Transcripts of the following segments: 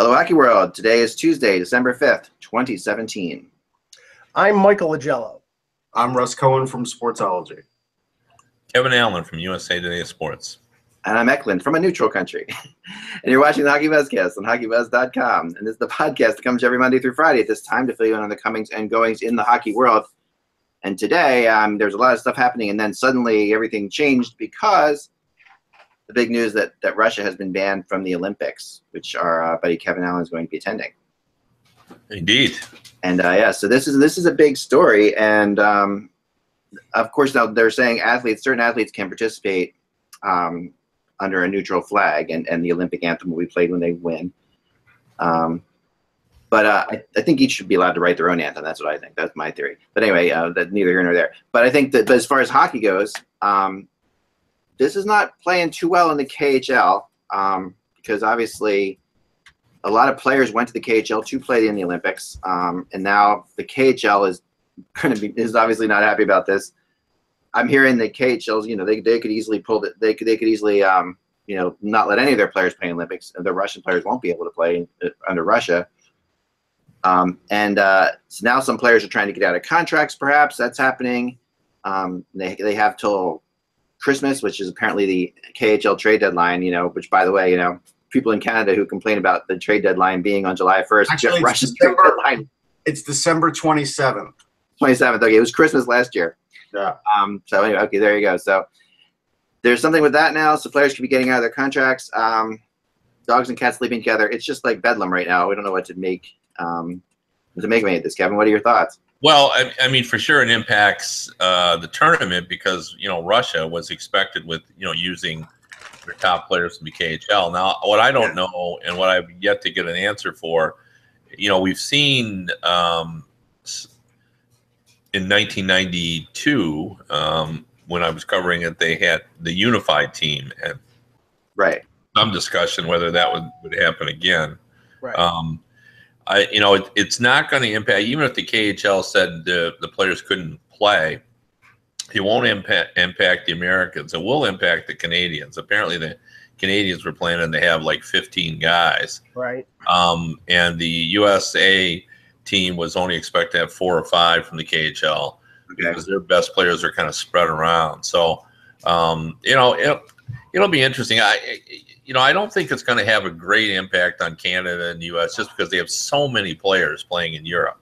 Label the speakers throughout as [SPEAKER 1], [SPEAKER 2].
[SPEAKER 1] Hello, Hockey World. Today is Tuesday, December 5th, 2017.
[SPEAKER 2] I'm Michael Agello.
[SPEAKER 3] I'm Russ Cohen from Sportsology.
[SPEAKER 4] Kevin Allen from USA Today Sports.
[SPEAKER 1] And I'm Eklund from a neutral country. And you're watching the HockeyBuzzcast on HockeyBuzz.com. And this is the podcast that comes every Monday through Friday at this time to fill you in on the comings and goings in the hockey world. And today, there's a lot of stuff happening, and then suddenly everything changed because the big news that Russia has been banned from the Olympics, which our buddy Kevin Allen is going to be attending.
[SPEAKER 4] Indeed.
[SPEAKER 1] And so this is a big story, and of course now they're saying certain athletes can participate under a neutral flag, and the Olympic anthem will be played when they win. But I think each should be allowed to write their own anthem. That's what I think. That's my theory. But anyway, that's neither here nor there. But I think that as far as hockey goes, this is not playing too well in the KHL because obviously a lot of players went to the KHL to play in the Olympics, and now the KHL is obviously not happy about this. I'm hearing the KHLs, they could easily they could easily not let any of their players play in the Olympics, and the Russian players won't be able to play under Russia. So now some players are trying to get out of contracts. Perhaps that's happening. They have till Christmas, which is apparently the KHL trade deadline, which, by the way, people in Canada who complain about the trade deadline being on July 1st.
[SPEAKER 3] Actually, it's December 27th.
[SPEAKER 1] 27th. Okay, it was Christmas last year.
[SPEAKER 3] Yeah.
[SPEAKER 1] So anyway, okay, there you go. So there's something with that now. So players could be getting out of their contracts. Dogs and cats sleeping together. It's just like bedlam right now. We don't know what to make of this. Kevin, what are your thoughts?
[SPEAKER 4] Well, I mean, for sure it impacts the tournament because, Russia was expected with, using their top players from the KHL. Now, what I don't know and what I've yet to get an answer for, we've seen in 1992, when I was covering it, they had the unified team. And
[SPEAKER 1] right.
[SPEAKER 4] Some discussion whether that would happen again.
[SPEAKER 2] Right.
[SPEAKER 4] It's not going to impact, even if the KHL said the players couldn't play, it won't impact the Americans. It will impact the Canadians. Apparently the Canadians were planning to have like 15 guys.
[SPEAKER 2] Right.
[SPEAKER 4] And the USA team was only expected to have 4 or 5 from the KHL because their best players are kind of spread around. So, it'll be interesting. I don't think it's going to have a great impact on Canada and the U.S. just because they have so many players playing in Europe.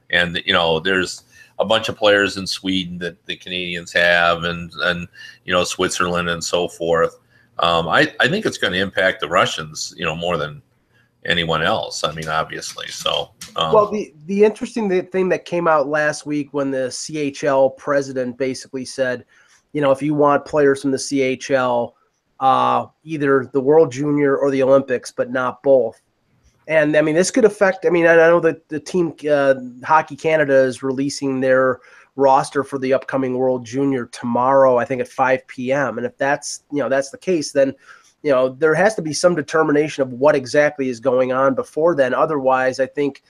[SPEAKER 4] And, there's a bunch of players in Sweden that the Canadians have and Switzerland and so forth. I think it's going to impact the Russians, more than anyone else. I mean, obviously. So,
[SPEAKER 2] well, the interesting thing that came out last week when the CHL president basically said, if you want players from the CHL, either the World Junior or the Olympics, but not both. And I mean, this could affect. I know that the team Hockey Canada is releasing their roster for the upcoming World Junior tomorrow, I think at 5 p.m. And if that's that's the case, then there has to be some determination of what exactly is going on before then. Otherwise, I think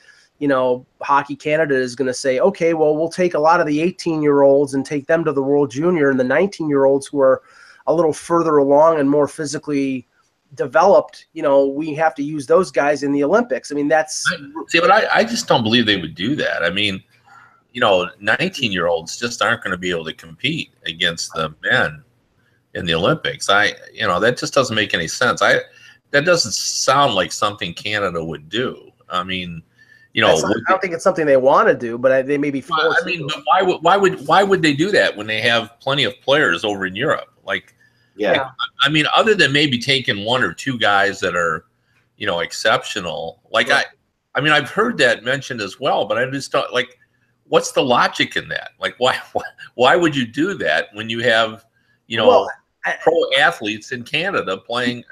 [SPEAKER 2] Hockey Canada is going to say, okay, well, we'll take a lot of the 18-year-olds and take them to the World Junior, and the 19-year-olds who are a little further along and more physically developed, we have to use those guys in the Olympics. I mean,
[SPEAKER 4] but I just don't believe they would do that. I mean, 19-year-olds just aren't going to be able to compete against the men in the Olympics. That just doesn't make any sense. That doesn't sound like something Canada would do. I mean, I
[SPEAKER 2] don't think it's something they want to do, but they may be forced.
[SPEAKER 4] But why would they do that when they have plenty of players over in Europe? I mean, other than maybe taking 1 or 2 guys that are, exceptional. Like right. I've heard that mentioned as well, but I just don't what's the logic in that? Like, why would you do that when you have, pro athletes in Canada playing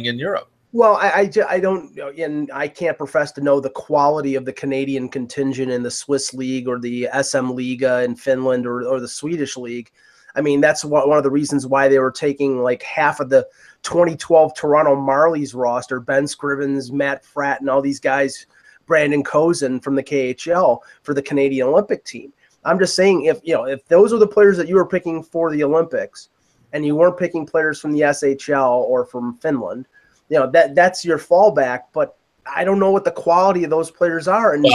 [SPEAKER 4] in Europe?
[SPEAKER 2] Well, I don't, and I can't profess to know the quality of the Canadian contingent in the Swiss League or the SM Liga in Finland or the Swedish League. I mean, that's one of the reasons why they were taking like half of the 2012 Toronto Marlies roster, Ben Scrivens, Matt Fratt, and all these guys, Brandon Kozin from the KHL for the Canadian Olympic team. I'm just saying if those are the players that you were picking for the Olympics and you weren't picking players from the SHL or from Finland, that's your fallback. But I don't know what the quality of those players are. And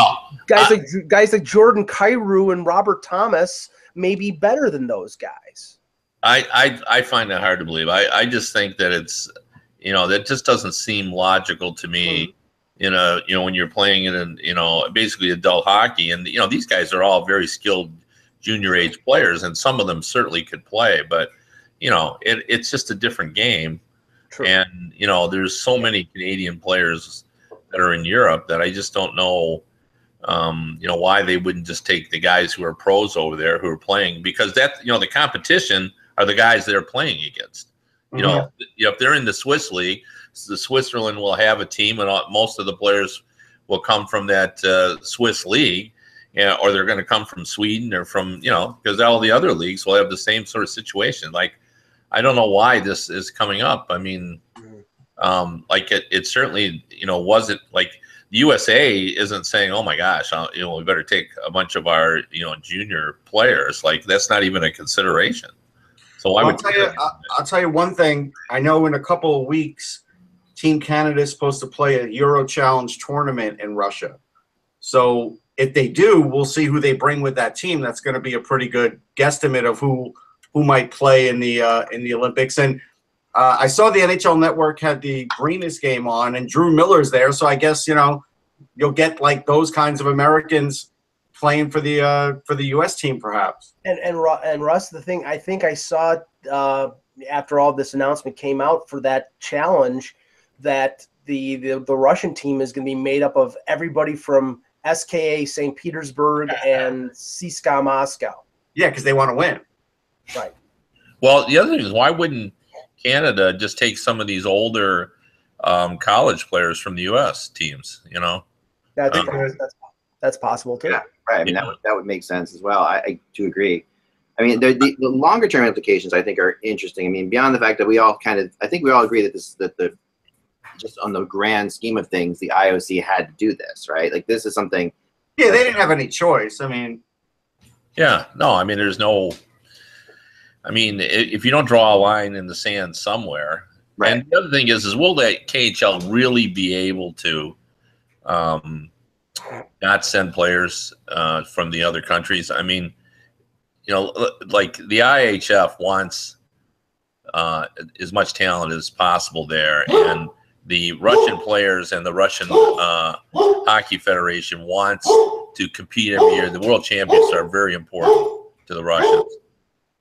[SPEAKER 2] guys like Jordan Kyrou and Robert Thomas may be better than those guys.
[SPEAKER 4] I find that hard to believe. I just think that it's, that just doesn't seem logical to me. When you're playing in, basically adult hockey, and these guys are all very skilled junior age players, and some of them certainly could play, but it's just a different game.
[SPEAKER 2] True.
[SPEAKER 4] And there's so many Canadian players that are in Europe that I just don't know, why they wouldn't just take the guys who are pros over there who are playing, because the competition are the guys they're playing against. If they're in the Swiss league, the Switzerland will have a team, and most of the players will come from that Swiss league, or they're going to come from Sweden or from, because all the other leagues will have the same sort of situation. Like, I don't know why this is coming up. I mean, it certainly, wasn't like the USA isn't saying, oh my gosh, we better take a bunch of our, junior players. Like, that's not even a consideration. So why would
[SPEAKER 3] I'll tell you one thing. I know in a couple of weeks, Team Canada is supposed to play a Euro Challenge tournament in Russia. So if they do, we'll see who they bring with that team. That's going to be a pretty good guesstimate of who might play in the Olympics. And I saw the NHL Network had the Greenest game on, and Drew Miller's there. So I guess you'll get like those kinds of Americans playing for the U.S. team, perhaps. And
[SPEAKER 2] Russ, the thing I think I saw after all this announcement came out for that challenge, that the Russian team is going to be made up of everybody from SKA St. Petersburg and CSKA Moscow.
[SPEAKER 3] Yeah, because they want to win.
[SPEAKER 2] Right.
[SPEAKER 4] Well, the other thing is, why wouldn't Canada just take some of these older college players from the U.S. teams?
[SPEAKER 2] That's possible too.
[SPEAKER 1] Yeah, right. I mean, that would make sense as well. I do agree. I mean, the longer term implications I think are interesting. I mean, beyond the fact that I think we all agree that just on the grand scheme of things, the IOC had to do this, right? Like, this is something.
[SPEAKER 3] Yeah, they didn't have any choice. I mean.
[SPEAKER 4] Yeah, no, I mean, there's no. I mean, if you don't draw a line in the sand somewhere, right. And the other thing is will that KHL really be able to not send players from the other countries? I mean, like the IHF wants as much talent as possible there, and the Russian players and the Russian Hockey Federation wants to compete every year. The World Championships are very important to the Russians.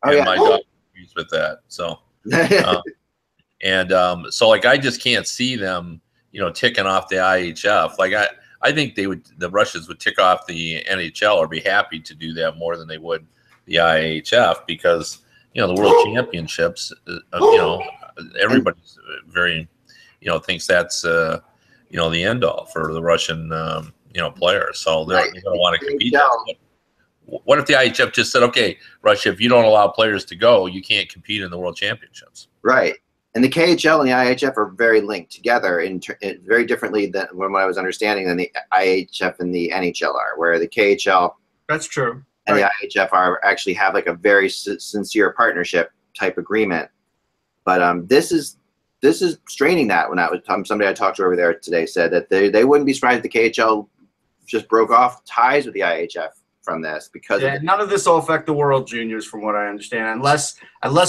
[SPEAKER 4] My dog agrees with that. So, so like, I just can't see them, ticking off the IHF. Like, I think the Russians would tick off the NHL or be happy to do that more than they would the IHF, because, the World Championships, everybody's very, thinks that's, the end all for the Russian, players. So they're going to want to compete. What if the IHF just said, okay, Russia, if you don't allow players to go, you can't compete in the World Championships?
[SPEAKER 1] Right. And the KHL and the IHF are very linked together very differently than what I was understanding than the IHF and the NHL are, where the KHL
[SPEAKER 3] that's true
[SPEAKER 1] and the IHF actually have like a very sincere partnership type agreement. But this is straining that. When somebody I talked to over there today said that they wouldn't be surprised if the KHL just broke off ties with the IHF from this, because
[SPEAKER 3] none of this will affect the World Juniors, from what I understand, unless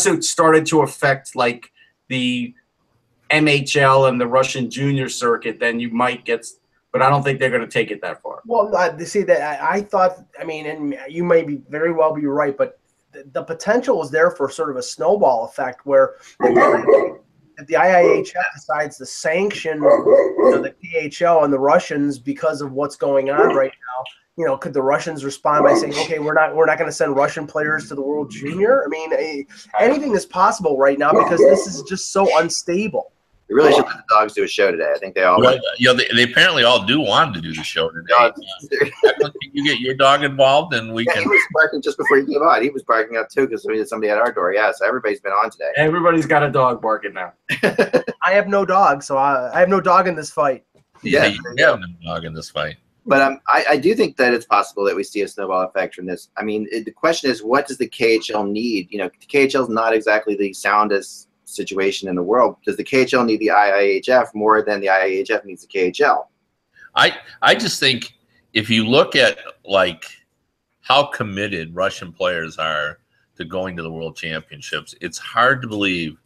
[SPEAKER 3] it started to affect like the NHL and the Russian junior circuit. Then you might get, but I don't think they're going to take it that far.
[SPEAKER 2] Well, see that I thought. I mean, and you may be very well be right, but the potential is there for sort of a snowball effect where if the IIHF decides to sanction the KHL and the Russians because of what's going on right now. Could the Russians respond by saying, "Okay, we're not going to send Russian players to the World Junior"? I mean, anything is possible right now because this is just so unstable.
[SPEAKER 1] We really should let the dogs do a show today. I think they all.
[SPEAKER 4] Well, they apparently all do want to do the show today. Can you get your dog involved, and we can?
[SPEAKER 1] He was barking just before you came on. He was barking out too because somebody at our door. Yeah, so everybody's been on today.
[SPEAKER 3] Everybody's got a dog barking now.
[SPEAKER 2] I have no dog, so I have no dog in this fight.
[SPEAKER 4] Yeah, you have no dog in this fight.
[SPEAKER 1] But I do think that it's possible that we see a snowball effect from this. I mean, the question is, what does the KHL need? The KHL is not exactly the soundest situation in the world. Does the KHL need the IIHF more than the IIHF needs the KHL?
[SPEAKER 4] I just think if you look at like how committed Russian players are to going to the World Championships, it's hard to believe,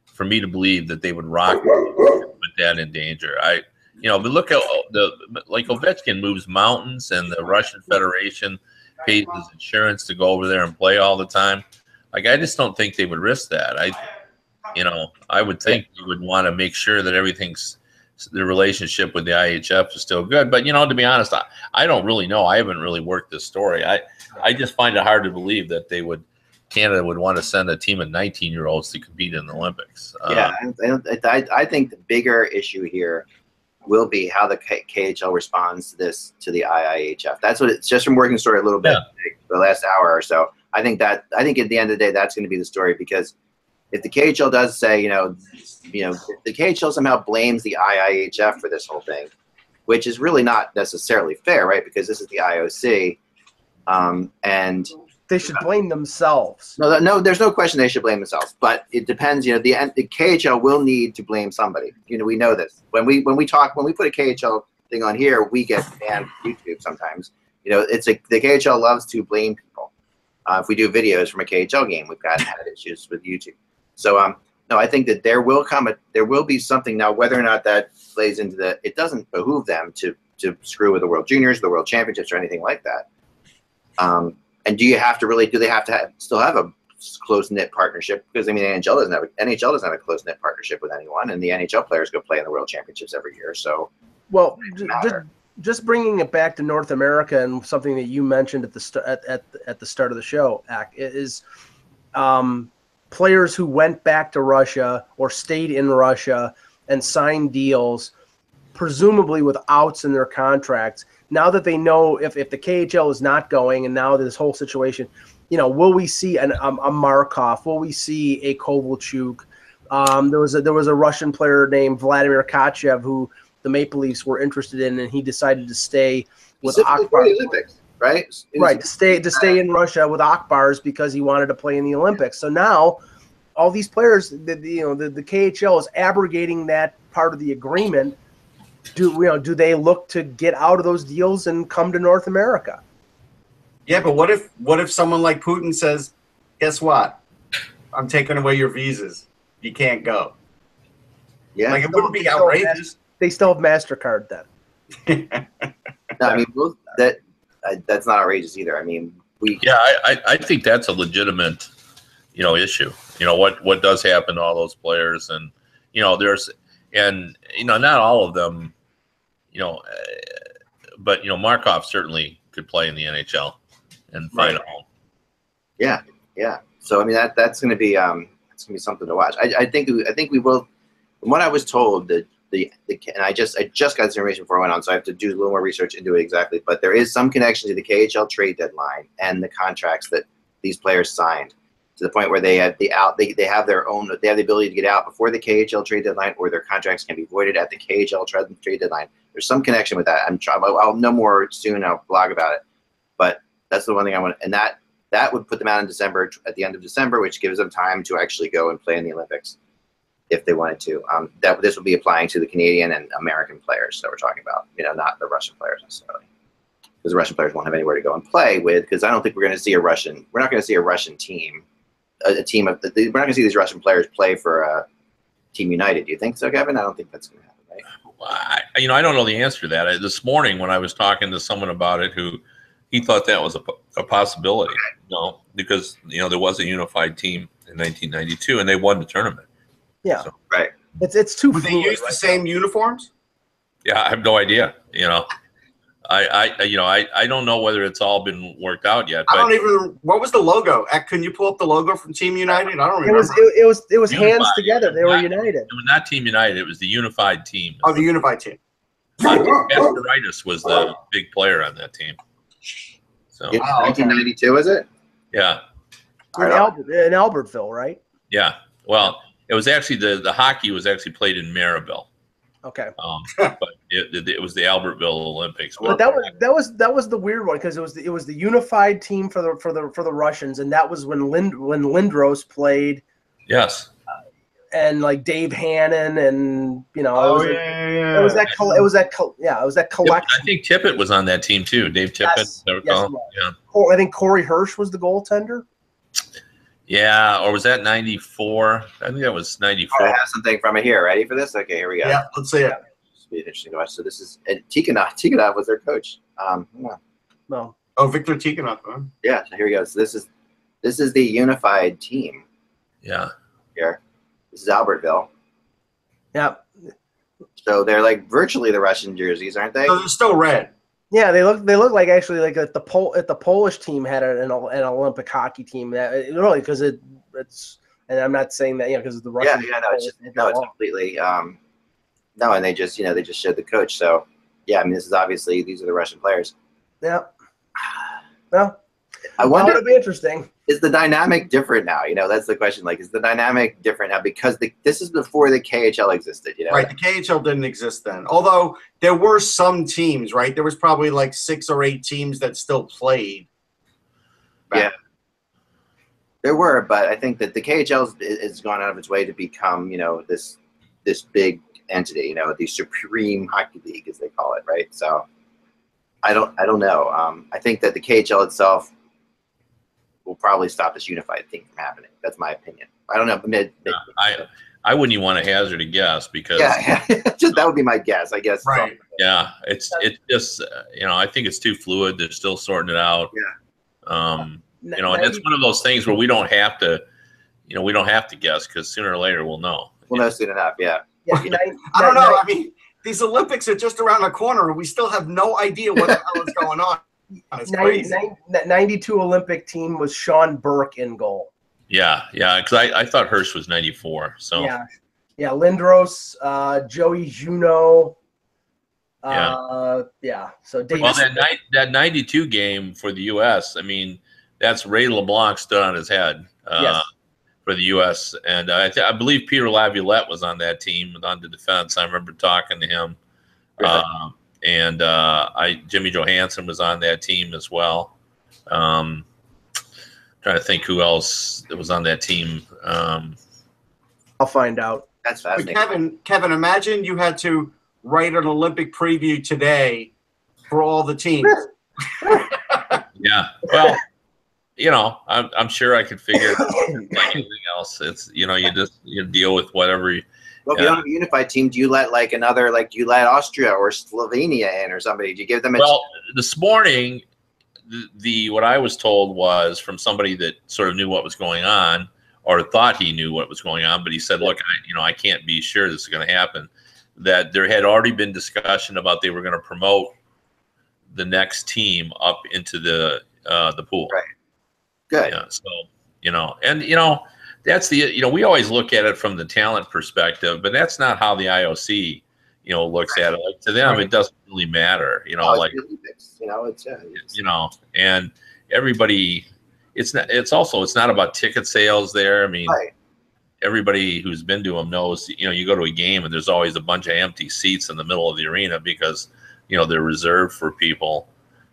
[SPEAKER 4] for me to believe, that they would rock with that in danger. But look at like Ovechkin moves mountains, and the Russian Federation pays his insurance to go over there and play all the time. Like, I just don't think they would risk that. I would think you would want to make sure that the relationship with the IHF is still good. But, to be honest, I don't really know. I haven't really worked this story. I just find it hard to believe that Canada would want to send a team of 19-year-olds to compete in the Olympics.
[SPEAKER 1] I think the bigger issue here will be how the KHL responds to the IIHF. That's what it's just from working the story a little bit the last hour or so. I think at the end of the day, that's going to be the story, because if the KHL does say, if the KHL somehow blames the IIHF for this whole thing, which is really not necessarily fair, right? Because this is the IOC, and
[SPEAKER 2] they should blame themselves.
[SPEAKER 1] No, there's no question they should blame themselves. But it depends. The KHL will need to blame somebody. We know this. When we put a KHL thing on here, we get banned from YouTube sometimes. The KHL loves to blame people. If we do videos from a KHL game, we've had issues with YouTube. So no, I think that there will be something now. Whether or not that plays into it doesn't behoove them to screw with the World Juniors, the World Championships, or anything like that. And do they have to still have a close-knit partnership? Because, the NHL doesn't have a close-knit partnership with anyone, and the NHL players go play in the World Championships every year. So,
[SPEAKER 2] well, just bringing it back to North America, and something that you mentioned at the start of the show, is players who went back to Russia or stayed in Russia and signed deals, presumably with outs in their contracts. Now that they know if the KHL is not going, and now this whole situation, will we see a Markov? Will we see a Kovalchuk? There was a Russian player named Vladimir Kachev who the Maple Leafs were interested in, and he decided to stay with Akbar.
[SPEAKER 1] The Olympics, right?
[SPEAKER 2] Right, to stay in Russia with Akbars because he wanted to play in the Olympics. So now all these players, the KHL is abrogating that part of the agreement. Do they look to get out of those deals and come to North America?
[SPEAKER 3] Yeah, but what if someone like Putin says, "Guess what? I'm taking away your visas. You can't go."
[SPEAKER 1] Yeah,
[SPEAKER 3] it wouldn't be outrageous.
[SPEAKER 2] They still have MasterCard then.
[SPEAKER 1] No, that's not outrageous either.
[SPEAKER 4] I think that's a legitimate, issue. What does happen to all those players, and not all of them, but Markov certainly could play in the NHL and find a home.
[SPEAKER 1] Yeah. So that's going to be something to watch. I think we will. From what I was told, and I just got this information before I went on, so I have to do a little more research into it exactly. But there is some connection to the KHL trade deadline and the contracts that these players signed, to the point where they have they have the ability to get out before the KHL trade deadline, or their contracts can be voided at the KHL trade deadline. There's some connection with that. I'll know more soon. I'll blog about it. But that's the one thing I want, and that would put them out in December, at the end of December, which gives them time to actually go and play in the Olympics if they wanted to. This will be applying to the Canadian and American players that we're talking about, not the Russian players necessarily, because the Russian players won't have anywhere to go and play with. Because I don't think we're not going to see a Russian team. We're not going to see these Russian players play for Team United. Do you think so, Kevin? I don't think that's going to happen, right?
[SPEAKER 4] Well, I don't know the answer to that. This morning when I was talking to someone about it, he thought that was a possibility, because there was a unified team in 1992 and they won the tournament.
[SPEAKER 2] Yeah,
[SPEAKER 1] so, right.
[SPEAKER 2] It's too.
[SPEAKER 3] Would they use the same uniforms?
[SPEAKER 4] Yeah, I have no idea. I don't know whether it's all been worked out yet. But
[SPEAKER 3] What was the logo? Can you pull up the logo from Team United? I don't remember.
[SPEAKER 2] It was unified, hands together. They were united.
[SPEAKER 4] It was not Team United. It was the unified team.
[SPEAKER 3] Oh, the unified team.
[SPEAKER 4] Kasparaitis was the big player on that team. So
[SPEAKER 1] 1992, is it?
[SPEAKER 4] Yeah.
[SPEAKER 2] In Albertville, right?
[SPEAKER 4] Yeah. Well, it was actually the hockey was actually played in Maribel.
[SPEAKER 2] Okay.
[SPEAKER 4] But it was the Albertville Olympics.
[SPEAKER 2] But that was the weird one, because it was the unified team for the Russians, and that was when Lindros played.
[SPEAKER 4] Yes.
[SPEAKER 2] and like Dave Hannon, and you know,
[SPEAKER 3] Oh,
[SPEAKER 2] it
[SPEAKER 3] yeah.
[SPEAKER 2] was that collection.
[SPEAKER 4] I think Tippett was on that team too. Dave Tippett.
[SPEAKER 2] Yes,
[SPEAKER 4] I recall. Yeah.
[SPEAKER 2] I think Corey Hirsch was the goaltender.
[SPEAKER 4] Yeah, or was that 94? I think that was 94.
[SPEAKER 1] I have something from it here. Ready for this? Okay, here we go.
[SPEAKER 3] Yeah, let's see it.
[SPEAKER 1] This will be interesting to watch. So this is Tikhonov. Tikhonov was their coach.
[SPEAKER 2] No.
[SPEAKER 3] Oh, Victor Tikhonov. Huh?
[SPEAKER 1] Yeah, so here we go. So this is the unified team.
[SPEAKER 4] Yeah.
[SPEAKER 1] Here. This is Albertville.
[SPEAKER 2] Yeah.
[SPEAKER 1] So they're like virtually the Russian jerseys, aren't they?
[SPEAKER 3] So they're still red.
[SPEAKER 2] Yeah, they look like actually like the Polish team had an Olympic hockey team that really because it's and I'm not saying that because the Russian.
[SPEAKER 1] Yeah, no, it's completely no, and they just showed the coach. So yeah, I mean this is obviously these are the Russian players.
[SPEAKER 2] Yeah. Well,
[SPEAKER 1] I wonder.
[SPEAKER 2] It'll be interesting.
[SPEAKER 1] Is the dynamic different now? That's the question. Like, is the dynamic different now because this is before the KHL existed?
[SPEAKER 3] Right. The KHL didn't exist then. Although there were some teams, right? There was probably like 6 or 8 teams that still played.
[SPEAKER 1] Yeah, there were, but I think that the KHL has gone out of its way to become, this big entity. The Supreme Hockey League, as they call it, right? So I don't know. I think that the KHL itself will probably stop this unified thing from happening. That's my opinion. I don't know.
[SPEAKER 4] I wouldn't even want to hazard a guess because
[SPEAKER 1] just that would be my guess, I guess.
[SPEAKER 3] Right.
[SPEAKER 4] Yeah, it's just I think it's too fluid. They're still sorting it out.
[SPEAKER 1] Yeah.
[SPEAKER 4] And it's one of those things where we don't have to guess because sooner or later we'll know.
[SPEAKER 1] We'll know soon enough. Yeah.
[SPEAKER 3] I don't know. I mean, these Olympics are just around the corner. We still have no idea what the hell is going on. It's crazy.
[SPEAKER 2] That 92 Olympic team was Sean Burke in goal.
[SPEAKER 4] Yeah, because I thought Hirsch was 94. So
[SPEAKER 2] yeah, Lindros, Joey Juneau. So Davis.
[SPEAKER 4] Well, that 92 game for the U.S. I mean, that's Ray LeBlanc stood on his head for the U.S. And I believe Peter Laviolette was on that team on the defense. I remember talking to him. And Jimmy Johansson was on that team as well. Trying to think who else was on that team.
[SPEAKER 2] I'll find out.
[SPEAKER 1] That's fascinating.
[SPEAKER 3] Kevin, imagine you had to write an Olympic preview today for all the teams.
[SPEAKER 4] Yeah. Well, I'm sure I could figure it out like anything else. It's you deal with whatever.
[SPEAKER 1] Well, if you don't have a unified team, do you let do you let Austria or Slovenia in or somebody? Do you give them
[SPEAKER 4] this morning, what I was told was from somebody that sort of knew what was going on or thought he knew what was going on, but he said, look, I can't be sure this is going to happen, that there had already been discussion about they were going to promote the next team up into the pool.
[SPEAKER 1] Right. Good.
[SPEAKER 4] Yeah. So, that's we always look at it from the talent perspective, but that's not how the IOC, looks at it. Like to them, it doesn't really matter, and everybody, it's not about ticket sales there. I mean, everybody who's been to them knows, you go to a game and there's always a bunch of empty seats in the middle of the arena because, they're reserved for people.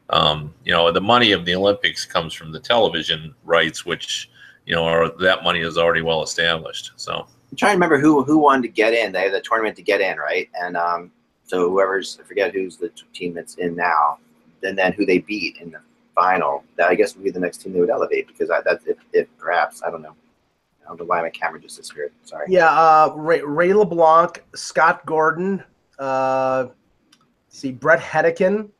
[SPEAKER 4] The money of the Olympics comes from the television rights, which, that money is already well established. So
[SPEAKER 1] I'm trying to remember who wanted to get in. They had the tournament to get in, right? And so I forget who's the team that's in now, and then who they beat in the final. That I guess would be the next team they would elevate because that's if perhaps I don't know. I don't know why my camera just disappeared. Sorry.
[SPEAKER 2] Yeah, Ray LeBlanc, Scott Gordon, Brett Hedekin,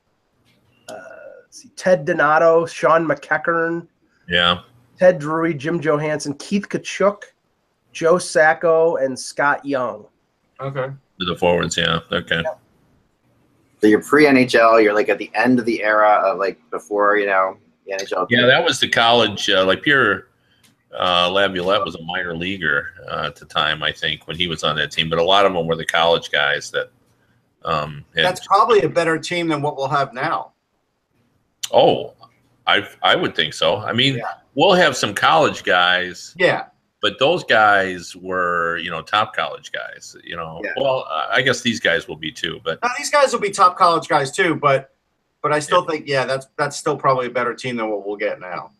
[SPEAKER 2] Ted Donato, Sean McEachern.
[SPEAKER 4] Yeah.
[SPEAKER 2] Ted Drury, Jim Johansson, Keith Kachuk, Joe Sacco, and Scott Young.
[SPEAKER 3] Okay.
[SPEAKER 4] To the forwards, yeah. Okay.
[SPEAKER 2] Yeah.
[SPEAKER 1] So you're pre-NHL. You're like at the end of the era of before the NHL.
[SPEAKER 4] Yeah, that was the college. Pierre Laviolette was a minor leaguer at the time, I think, when he was on that team. But a lot of them were the college guys that.
[SPEAKER 3] That's probably a better team than what we'll have now.
[SPEAKER 4] Oh, I would think so. I mean, we'll have some college guys.
[SPEAKER 3] Yeah.
[SPEAKER 4] But those guys were, top college guys. Well, I guess these guys will be too. But
[SPEAKER 3] now, these guys will be top college guys too. But I still think, that's still probably a better team than what we'll get now.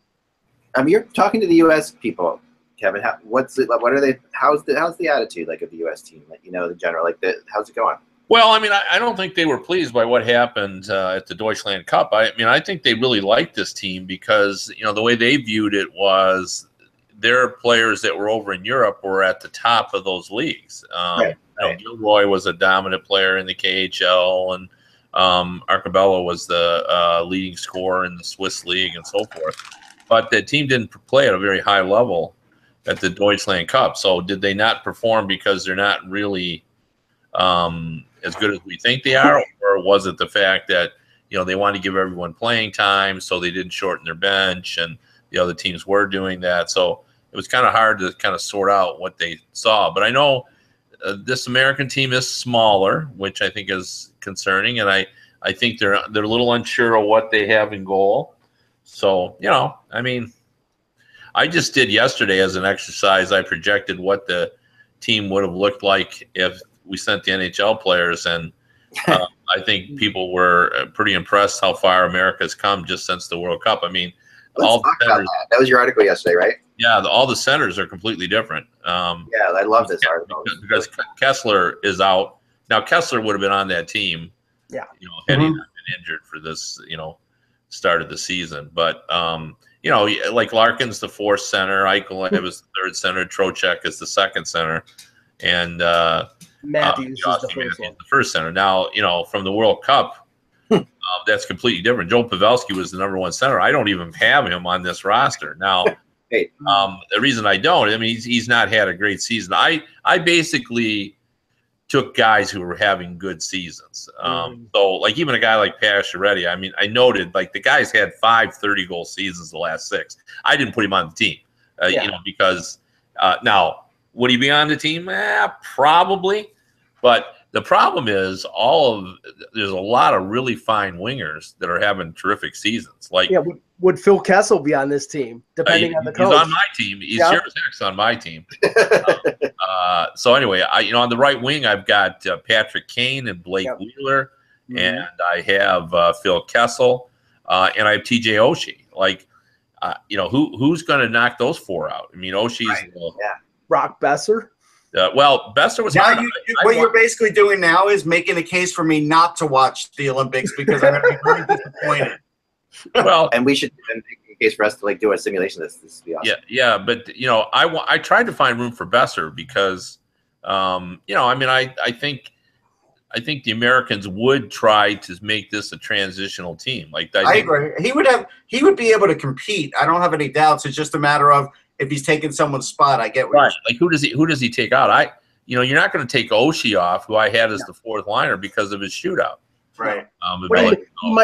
[SPEAKER 1] You're talking to the U.S. people. Kevin, what are they? How's the attitude like of the U.S. team? Like, the general, like how's it going?
[SPEAKER 4] Well, I mean, I don't think they were pleased by what happened at the Deutschland Cup. I mean, I think they really liked this team because the way they viewed it was their players that were over in Europe were at the top of those leagues.
[SPEAKER 1] Right.
[SPEAKER 4] Gilroy was a dominant player in the KHL, and Arcabello was the leading scorer in the Swiss league and so forth. But the team didn't play at a very high level at the Deutschland Cup. So did they not perform because they're not really as good as we think they are, or was it the fact that they wanted to give everyone playing time, so they didn't shorten their bench, and the other teams were doing that? So it was kind of hard to kind of sort out what they saw. But I know this American team is smaller, which I think is concerning, and I think they're a little unsure of what they have in goal. So I mean, I just did yesterday as an exercise. I projected what the team would have looked like if we sent the NHL players, and I think people were pretty impressed how far America's come just since the World Cup. I mean,
[SPEAKER 1] Let's talk about that. That was your article yesterday, right?
[SPEAKER 4] Yeah, all the centers are completely different.
[SPEAKER 1] Yeah, I love this article
[SPEAKER 4] because Kessler is out now. Kessler would have been on that team,
[SPEAKER 2] yeah,
[SPEAKER 4] had he not been injured for this, start of the season. But like Larkin's the fourth center, Eichel was the third center, Trocheck is the second center, and
[SPEAKER 2] Matthews is
[SPEAKER 4] the first center. Now, from the World Cup, that's completely different. Joe Pavelski was the number one center. I don't even have him on this roster. Now,
[SPEAKER 1] hey.
[SPEAKER 4] The reason I don't, I mean, he's not had a great season. I basically took guys who were having good seasons. So, like, even a guy like Pacioretty, I mean, I noted, like, the guy's had 5 30-goal seasons the last 6. I didn't put him on the team, because now, would he be on the team? Probably. But the problem is there's a lot of really fine wingers that are having terrific seasons. Like,
[SPEAKER 2] would Phil Kessel be on this team, depending on the coach?
[SPEAKER 4] He's on my team. He's sure as heck's on my team. So anyway, on the right wing, I've got Patrick Kane and Blake Wheeler, and I have Phil Kessel, and I have TJ Oshie. Like, who's going to knock those 4 out? I mean, Oshie's
[SPEAKER 2] Brock Besser.
[SPEAKER 4] Well, Besser was
[SPEAKER 3] now. What you're basically doing now is making a case for me not to watch the Olympics because I'm going to be very disappointed.
[SPEAKER 4] Well,
[SPEAKER 1] and we should make a case for us to do a simulation. This would be awesome.
[SPEAKER 4] Yeah, but I tried to find room for Besser because I mean, I think the Americans would try to make this a transitional team. Like, I
[SPEAKER 3] agree. He would be able to compete. I don't have any doubts. It's just a matter of if he's taking someone's spot. I get what
[SPEAKER 4] right. Like, who does he take out? You're not going to take Oshie off, who I had as the fourth liner, because of his shootout.
[SPEAKER 3] Right.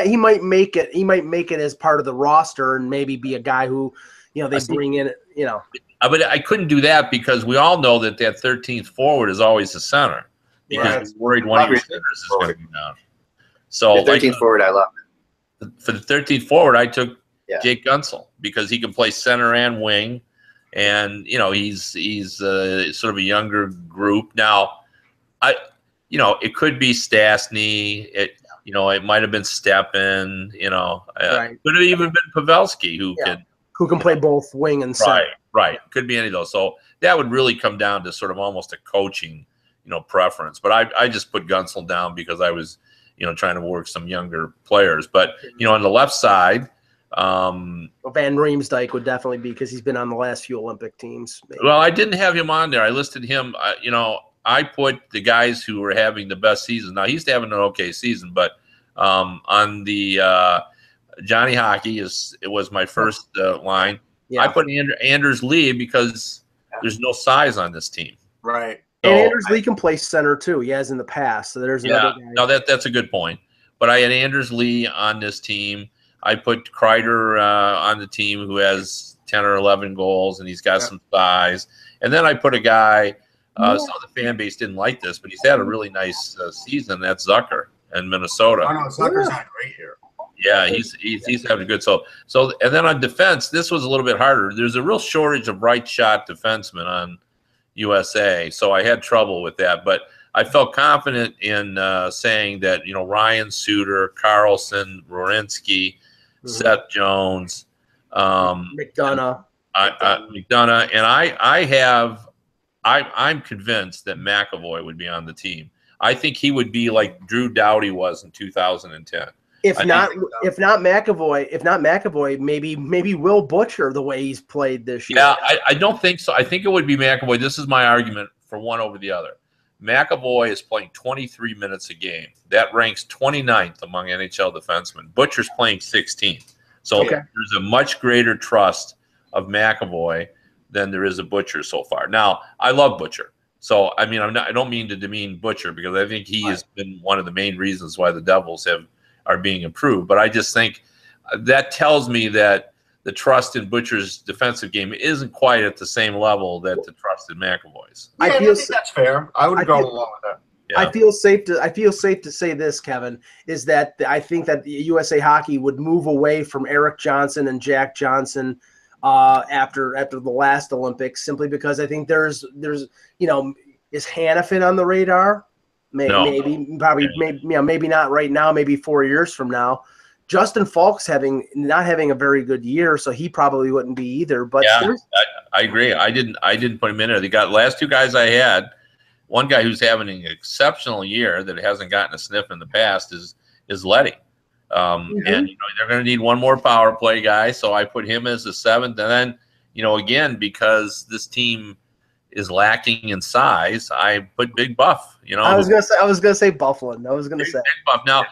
[SPEAKER 2] He might make it. He might make it as part of the roster and maybe be a guy who, they bring in.
[SPEAKER 4] But I couldn't do that because we all know that 13th forward is always the center, because we're worried one of your centers is going to go down. So
[SPEAKER 1] the 13th forward, I love it.
[SPEAKER 4] For the 13th forward, I took Jake Gunsel because he can play center and wing, and he's sort of a younger group. Now, it could be Stastny. It might have been Stepan. It could have even been Pavelski, who can
[SPEAKER 2] play both wing and center.
[SPEAKER 4] Right. Could be any of those. So that would really come down to sort of almost a coaching, preference. But I just put Gunsel down because I was, trying to work some younger players. But on the left side,
[SPEAKER 2] Van Riemsdyk would definitely be, because he's been on the last few Olympic teams. Maybe.
[SPEAKER 4] Well, I didn't have him on there. I listed him. I put the guys who were having the best season. Now, he's having an okay season, but on the Johnny Hockey it was my first line. Yeah. I put Anders Lee because there's no size on this team.
[SPEAKER 3] Right.
[SPEAKER 2] So, and Anders Lee can play center too. He has in the past. So there's another guy.
[SPEAKER 4] No, that's a good point. But I had Anders Lee on this team. I put Kreider on the team, who has 10 or 11 goals, and he's got some size. And then I put a guy. Some of the fan base didn't like this, but he's had a really nice season. That's Zucker in Minnesota.
[SPEAKER 3] Oh no, Zucker's not great here.
[SPEAKER 4] Yeah, he's having a good so and then on defense, this was a little bit harder. There's a real shortage of right shot defensemen on USA, so I had trouble with that. But I felt confident in saying that Ryan Suter, Carlson, Rorinsky, Seth Jones,
[SPEAKER 2] McDonough.
[SPEAKER 4] McDonough, and I'm convinced that McAvoy would be on the team. I think he would be like Drew Doughty was in 2010.
[SPEAKER 2] If not McAvoy, maybe Will Butcher the way he's played this year.
[SPEAKER 4] Yeah, I don't think so. I think it would be McAvoy. This is my argument for one over the other. McAvoy is playing 23 minutes a game. That ranks 29th among NHL defensemen. Butcher's playing 16th. So there's a much greater trust of McAvoy than there is of Butcher so far. Now, I love Butcher. So, I mean, I don't mean to demean Butcher because I think he has been one of the main reasons why the Devils are being improved. But I just think that tells me that the trust in Butcher's defensive game isn't quite at the same level that the trust in McAvoy's.
[SPEAKER 3] Yeah, I think that's fair. I would go along with that.
[SPEAKER 4] Yeah.
[SPEAKER 2] I feel safe to say this, Kevin, is that I think that the USA Hockey would move away from Eric Johnson and Jack Johnson after the last Olympics, simply because I think there's is Hannafin on the radar? Maybe not right now, maybe 4 years from now. Justin Falk's not having a very good year, so he probably wouldn't be either. But
[SPEAKER 4] yeah, I agree. I didn't put him in there. The last two guys I had, one guy who's having an exceptional year that hasn't gotten a sniff in the past is Leddy. And they're going to need one more power play guy, so I put him as the seventh. And then, again, because this team is lacking in size, I put Big Buff.
[SPEAKER 2] I was gonna say Bufflin. Big
[SPEAKER 4] Buff. Now,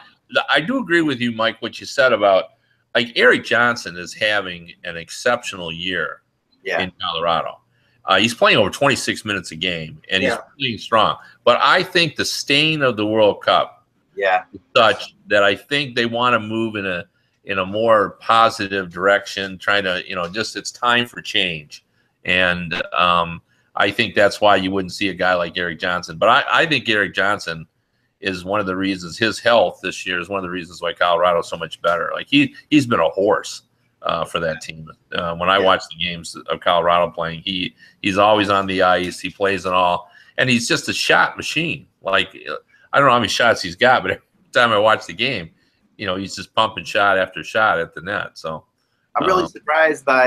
[SPEAKER 4] I do agree with you, Mike, what you said about Eric Johnson is having an exceptional year in Colorado. He's playing over 26 minutes a game, and he's playing strong. But I think the stain of the World Cup is such that I think they want to move in a more positive direction, trying to, it's time for change. And I think that's why you wouldn't see a guy like Eric Johnson. But I think Eric Johnson is one of the reasons, his health this year is one of the reasons why Colorado is so much better. He's been a horse for that team. When I watch the games of Colorado playing, he's always on the ice. He plays it all, and he's just a shot machine. I don't know how many shots he's got, but every time I watch the game, he's just pumping shot after shot at the net. So
[SPEAKER 1] I'm really surprised by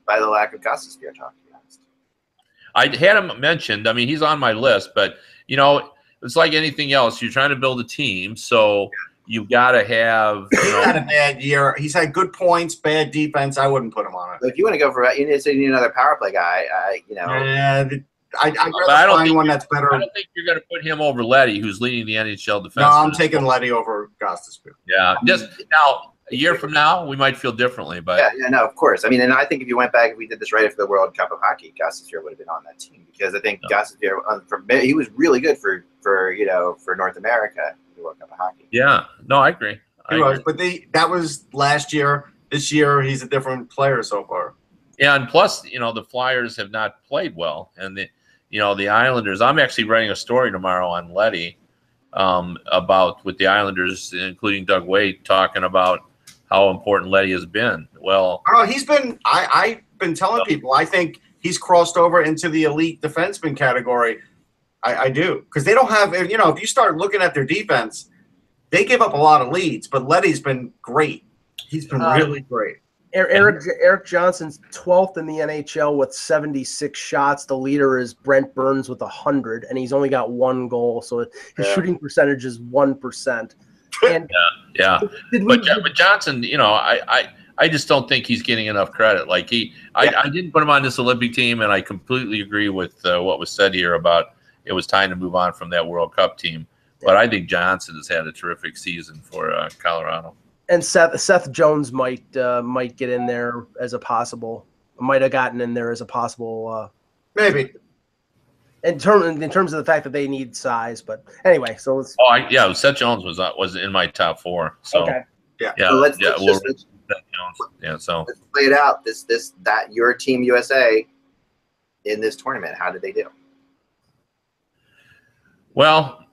[SPEAKER 1] the lack of Gostisbehere talk. To be honest,
[SPEAKER 4] I had him mentioned. I mean, he's on my list, but it's like anything else. You're trying to build a team, so you've got to have.
[SPEAKER 3] He's had a bad year. He's had good points, bad defense. I wouldn't put him on it.
[SPEAKER 1] But if you want to go for, you need another power play guy.
[SPEAKER 3] I'd rather find one that's better.
[SPEAKER 4] I don't think you're going to put him over Leddy, who's leading the NHL defense.
[SPEAKER 3] No, I'm taking Leddy over Gostisbehere.
[SPEAKER 4] Yeah, just now. A year from now, we might feel differently, but
[SPEAKER 1] no, of course. I mean, and I think if you went back, if we did this right after the World Cup of Hockey, Gostisbehere would have been on that team because I think Gostisbehere, he was really good for North America in the World Cup of Hockey.
[SPEAKER 4] Yeah, no, I agree.
[SPEAKER 3] He was, but that was last year. This year, he's a different player so far.
[SPEAKER 4] Yeah, and plus, the Flyers have not played well, and the Islanders. I'm actually writing a story tomorrow on Leddy about with the Islanders, including Doug Weight, talking about how important Leddy has been. Well,
[SPEAKER 3] he's been. I've been telling people I think he's crossed over into the elite defenseman category. I do because they don't have. If you start looking at their defense, they give up a lot of leads. But Leddy's been great. He's been really great.
[SPEAKER 2] Eric Johnson's 12th in the NHL with 76 shots. The leader is Brent Burns with 100, and he's only got one goal. So his shooting percentage is 1%. And
[SPEAKER 4] but Johnson, I just don't think he's getting enough credit. I didn't put him on this Olympic team, and I completely agree with what was said here about it was time to move on from that World Cup team. But I think Johnson has had a terrific season for Colorado.
[SPEAKER 2] And Seth Jones might get in there as a possible. Might have gotten in there as a possible.
[SPEAKER 3] Maybe.
[SPEAKER 2] In terms of the fact that they need size, but anyway, so let's.
[SPEAKER 4] Seth Jones was in my top 4. So
[SPEAKER 2] okay.
[SPEAKER 1] So let's play it out. That your team USA in this tournament. How did they do?
[SPEAKER 4] Well,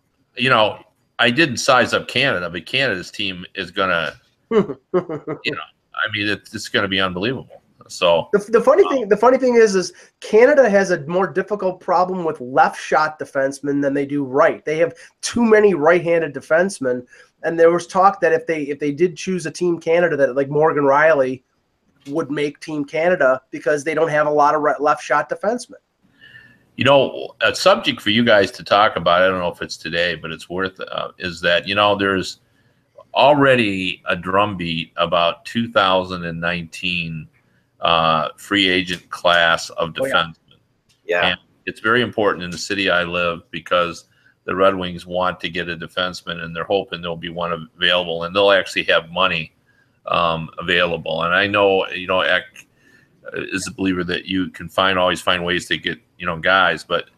[SPEAKER 4] I didn't size up Canada, but Canada's team is gonna, it's gonna be unbelievable. So
[SPEAKER 2] the funny thing is Canada has a more difficult problem with left shot defensemen than they do right. They have too many right-handed defensemen, and there was talk that if they did choose a team Canada that like Morgan Riley would make Team Canada because they don't have a lot of left shot defensemen.
[SPEAKER 4] You know, a subject for you guys to talk about, I don't know if it's today, but it's worth is that, you know, there's already a drumbeat about 2019 free agent class of defensemen.
[SPEAKER 1] Yeah.
[SPEAKER 4] And it's very important in the city I live because the Red Wings want to get a defenseman, and they're hoping there'll be one available, and they'll actually have money available. And I know, you know, Eck is a believer that you can always find ways to get, you know, guys, but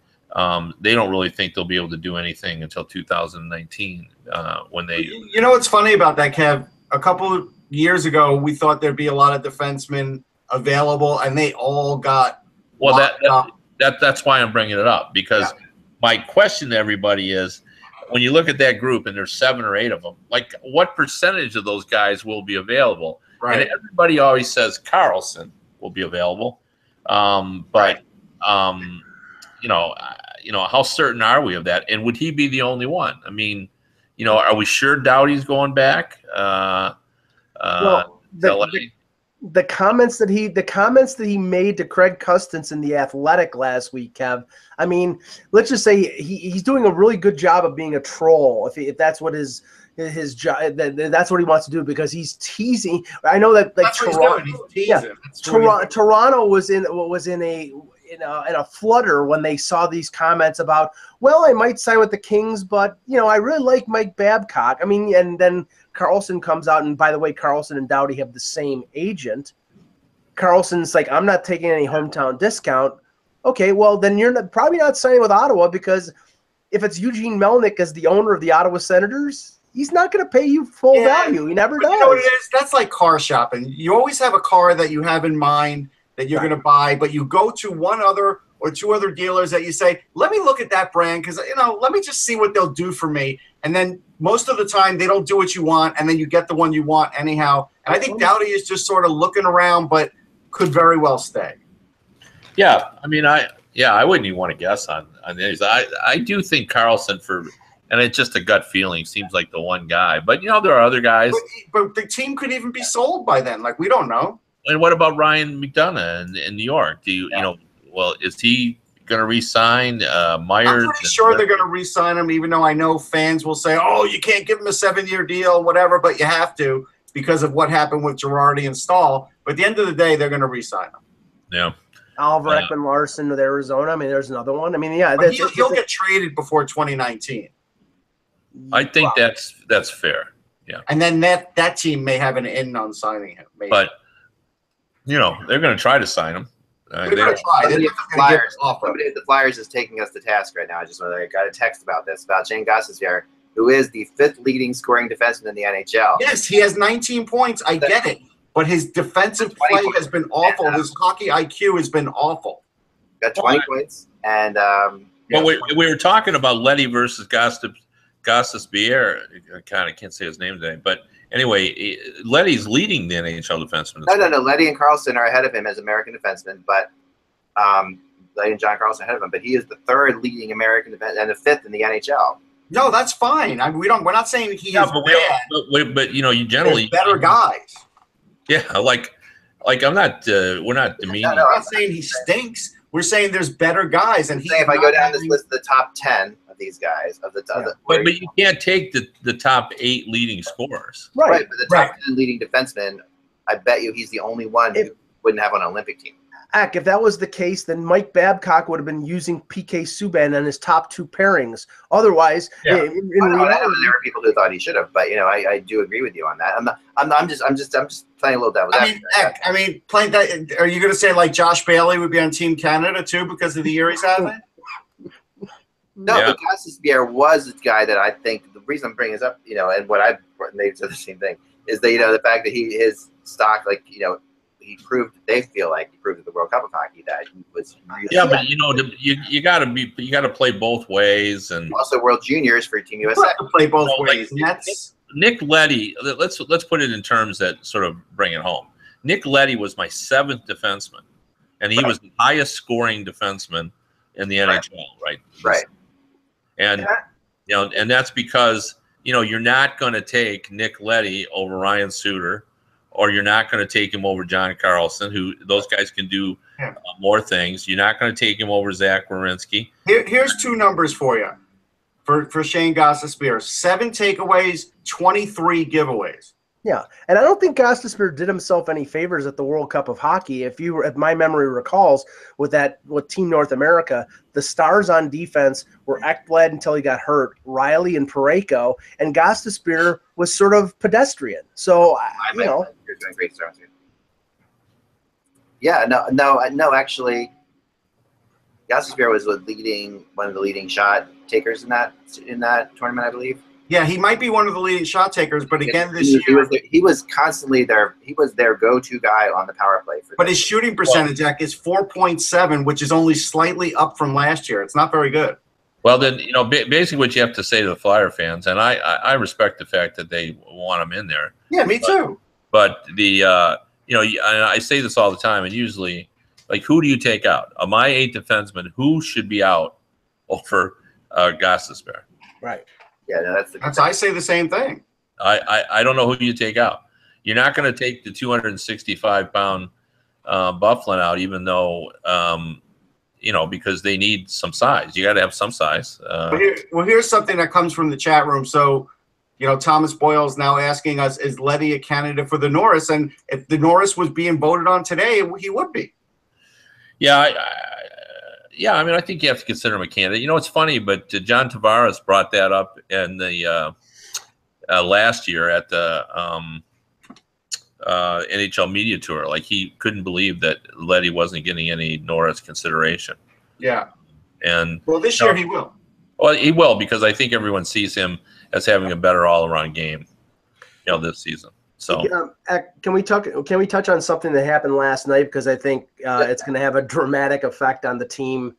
[SPEAKER 4] they don't really think they'll be able to do anything until 2019 when they.
[SPEAKER 3] You know what's funny about that, Kev? A couple of years ago, we thought there'd be a lot of defensemen available, and they all got.
[SPEAKER 4] Well, that's why I'm bringing it up, because my question to everybody is, when you look at that group and there's 7 or 8 of them, like what percentage of those guys will be available?
[SPEAKER 3] Right.
[SPEAKER 4] And everybody always says Carlson will be available, but you know, how certain are we of that? And would he be the only one? I mean, you know, are we sure Doughty's going back?
[SPEAKER 2] Well, the comments that he made to Craig Custance in The Athletic last week, Kev. I mean, let's just say he's doing a really good job of being a troll. If that's what his job, that's what he wants to do, because he's teasing. I know that like Toronto was in a flutter when they saw these comments about, well, I might sign with the Kings, but you know, I really like Mike Babcock. I mean, and then Carlson comes out, and by the way, Carlson and Doughty have the same agent. Carlson's like, I'm not taking any hometown discount. Okay, well, then you're probably not signing with Ottawa, because if it's Eugene Melnyk as the owner of the Ottawa Senators, he's not going to pay you full value. He never does.
[SPEAKER 3] You know what it is? That's like car shopping. You always have a car that you have in mind that you're going to buy, but you go to one other or 2 other dealers that you say, let me look at that brand because, you know, let me just see what they'll do for me. And then most of the time they don't do what you want, and then you get the one you want anyhow. And I think Doughty is just sort of looking around, but could very well stay.
[SPEAKER 4] Yeah, I mean, I wouldn't even want to guess on these. I do think Carlson, and it's just a gut feeling, seems like the one guy. But, you know, there are other guys.
[SPEAKER 3] But the team could even be sold by then. Like, we don't know.
[SPEAKER 4] And what about Ryan McDonough in New York? You know, well, is he going to re-sign Myers?
[SPEAKER 3] I'm pretty sure they're going to re-sign him, even though I know fans will say, oh, you can't give him a 7-year deal, whatever, but you have to because of what happened with Girardi and Stahl. But at the end of the day, they're going to re-sign him.
[SPEAKER 4] Yeah.
[SPEAKER 2] Oliver Ekman-Larsson with Arizona. I mean, there's another one. I mean, yeah.
[SPEAKER 3] He'll get traded before 2019.
[SPEAKER 4] I think that's fair. Yeah.
[SPEAKER 3] And then that team may have an in on signing him. Maybe.
[SPEAKER 4] But, you know, they're going to try to sign him.
[SPEAKER 3] They're going to try.
[SPEAKER 1] Somebody at the Flyers is taking us to task right now. I got a text about this, about Shane Gostisbehere, who is the 5th leading scoring defenseman in the NHL.
[SPEAKER 3] Yes, he has 19 points. I get it. But his defensive play has been awful. His hockey IQ has been awful.
[SPEAKER 1] Got 20 points. And
[SPEAKER 4] but we were talking about Leddy versus Gostisbehere. I kind of can't say his name today. But anyway, Leddy's leading the NHL defenseman.
[SPEAKER 1] No. Leddy and Carlson are ahead of him as American defensemen. But Leddy and John Carlson ahead of him. But he is the 3rd leading American defenseman and the 5th in the NHL.
[SPEAKER 3] No, that's fine. We're not saying he is bad.
[SPEAKER 4] But you know, you generally
[SPEAKER 3] there's better guys.
[SPEAKER 4] Yeah, like I'm not. We're not demeaning.
[SPEAKER 3] No, I'm not saying he stinks. We're saying there's better guys, and
[SPEAKER 1] if I go down this list of the top 10 of these guys, but
[SPEAKER 4] you can't take the top 8 leading scorers.
[SPEAKER 1] Right, but the top 10 leading defensemen, I bet you he's the only one who wouldn't have on an Olympic team.
[SPEAKER 2] Heck, if that was the case, then Mike Babcock would have been using PK Subban on his top 2 pairings. Otherwise, in reality,
[SPEAKER 1] there were people who thought he should have, but you know, I do agree with you on that. I'm just playing a little devil's advocate.
[SPEAKER 3] I mean, playing that. Are you going to say like Josh Bailey would be on Team Canada too because of the year he's having?
[SPEAKER 1] No, but Gostisbehere was the guy that I think the reason I'm bringing this up, you know, and they said the same thing is that, you know, the fact that his stock, like, you know, they feel like he proved at the World Cup of Hockey that he was really
[SPEAKER 4] but you know, you got to play both ways, and
[SPEAKER 1] also World Juniors for Team USA.
[SPEAKER 3] You have to play both ways.
[SPEAKER 4] Like,
[SPEAKER 3] and that's
[SPEAKER 4] Nick Leddy. Let's put it in terms that sort of bring it home. Nick Leddy was my 7th defenseman, and he was the highest scoring defenseman in the NHL. Right. And you know, and that's because, you know, you're not going to take Nick Leddy over Ryan Suter or you're not going to take him over John Carlson, who those guys can do more things. You're not going to take him over Zach Werenski.
[SPEAKER 3] Here's two numbers for you for Shane Gostisbehere: 7 takeaways, 23 giveaways.
[SPEAKER 2] Yeah, and I don't think Gostisbehere did himself any favors at the World Cup of Hockey. If my memory recalls, with Team North America, the stars on defense were Ekblad until he got hurt, Riley and Parayko, and Gostisbehere was sort of pedestrian. So
[SPEAKER 1] you're doing great stuff. Yeah, no. Actually, Gostisbehere was one of the leading shot takers in that tournament, I believe.
[SPEAKER 3] Yeah, he might be one of the leading shot takers, but again, this year
[SPEAKER 1] he was constantly there. He was their go-to guy on the power play.
[SPEAKER 3] But his shooting percentage, Jack, is 4.7, which is only slightly up from last year. It's not very good.
[SPEAKER 4] Well, then, basically what you have to say to the Flyer fans, and I respect the fact that they want him in there.
[SPEAKER 3] Yeah, me too.
[SPEAKER 4] But I say this all the time, and usually, like, who do you take out? Of my 8 defensemen, who should be out over Gostisbehere?
[SPEAKER 2] Right.
[SPEAKER 1] Yeah, no,
[SPEAKER 3] I say the same thing.
[SPEAKER 4] I don't know who you take out. You're not going to take the 265-pound Bufflin out, even though because they need some size. You got to have some size.
[SPEAKER 3] Here's something that comes from the chat room. So, Thomas Boyle is now asking us, is Leddy a candidate for the Norris? And if the Norris was being voted on today, he would be.
[SPEAKER 4] Yeah, I mean, I think you have to consider him a candidate. It's funny, but John Tavares brought that up in the last year at the NHL media tour. Like, he couldn't believe that Leddy wasn't getting any Norris consideration.
[SPEAKER 3] Yeah.
[SPEAKER 4] And
[SPEAKER 3] this year he will.
[SPEAKER 4] Well, he will, because I think everyone sees him as having a better all-around game, this season. So
[SPEAKER 2] can we touch on something that happened last night, because I think it's going to have a dramatic effect on the team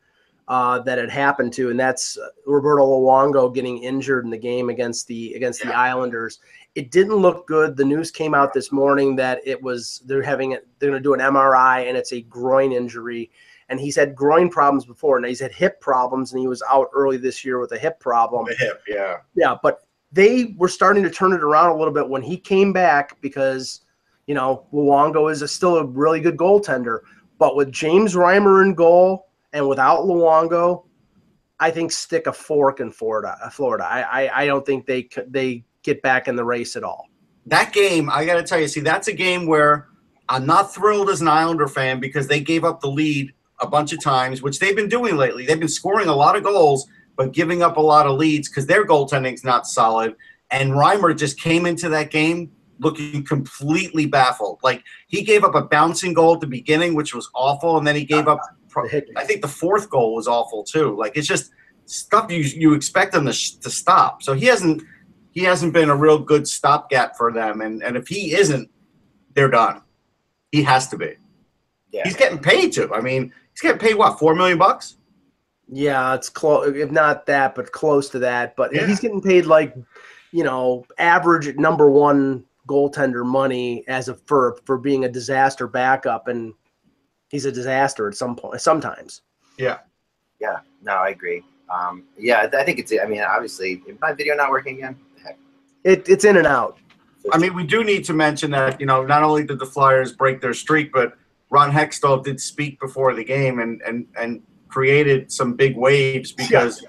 [SPEAKER 2] that it happened to, and that's Roberto Luongo getting injured in the game against the Islanders. It didn't look good. The news came out this morning that they're going to do an MRI, and it's a groin injury. And he's had groin problems before, and he's had hip problems, and he was out early this year with a hip problem.
[SPEAKER 3] The hip, yeah.
[SPEAKER 2] Yeah, but they were starting to turn it around a little bit when he came back, because, Luongo is still a really good goaltender. But with James Reimer in goal and without Luongo, I think stick a fork in Florida. I don't think they get back in the race at all.
[SPEAKER 3] That game, I got to tell you, that's a game where I'm not thrilled as an Islander fan, because they gave up the lead a bunch of times, which they've been doing lately. They've been scoring a lot of goals, but giving up a lot of leads because their goaltending's not solid. And Reimer just came into that game looking completely baffled. Like, he gave up a bouncing goal at the beginning, which was awful, and then he gave up I think the 4th goal was awful too. Like, it's just stuff you expect them to stop. So he hasn't been a real good stopgap for them. And if he isn't, they're done. He has to be. Yeah. He's getting paid too. I mean, he's getting paid what, $4 million?
[SPEAKER 2] Yeah, it's close, if not that, but close to that. But he's getting paid like, average number 1 goaltender money for being a disaster backup, and he's a disaster at some point, sometimes.
[SPEAKER 3] Yeah.
[SPEAKER 1] Yeah. No, I agree. I think it's. I mean, obviously, is my video not working again? Heck.
[SPEAKER 2] It's in and out.
[SPEAKER 3] I mean, we do need to mention that not only did the Flyers break their streak, but Ron Hextall did speak before the game and created some big waves, because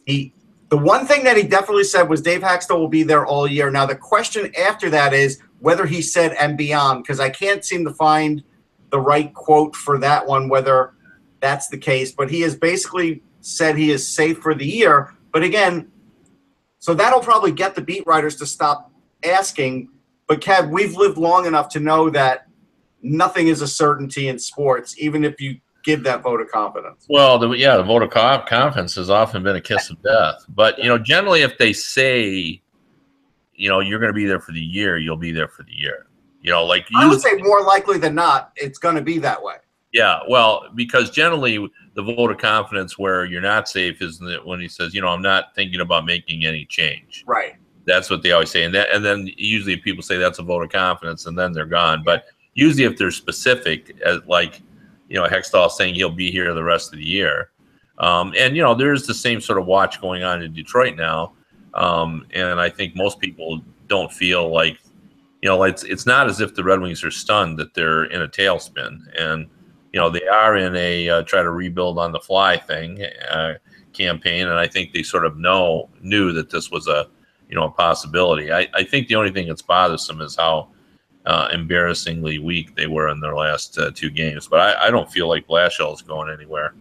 [SPEAKER 3] the one thing that he definitely said was Dave Hextall will be there all year. Now, the question after that is whether he said and beyond, because I can't seem to find the right quote for that one, whether that's the case. But he has basically said he is safe for the year. But again, so that'll probably get the beat writers to stop asking. But Kev, we've lived long enough to know that nothing is a certainty in sports, even if you give that vote of confidence.
[SPEAKER 4] Well, the vote of confidence has often been a kiss of death. But, generally if they say, you're going to be there for the year, you'll be there for the year. I
[SPEAKER 3] would say more likely than not, it's going to be that way.
[SPEAKER 4] Yeah, well, because generally the vote of confidence where you're not safe is when he says, I'm not thinking about making any change.
[SPEAKER 3] Right.
[SPEAKER 4] That's what they always say. And then usually people say that's a vote of confidence, and then they're gone. But usually if they're specific, like, Hextall saying he'll be here the rest of the year. And, there's the same sort of watch going on in Detroit now. And I think most people don't feel like, it's not as if the Red Wings are stunned that they're in a tailspin, and they are in a try to rebuild on the fly campaign, and I think they sort of knew that this was a possibility. I think the only thing that's bothersome is how embarrassingly weak they were in their last 2 games. But I don't feel like Blashill is going anywhere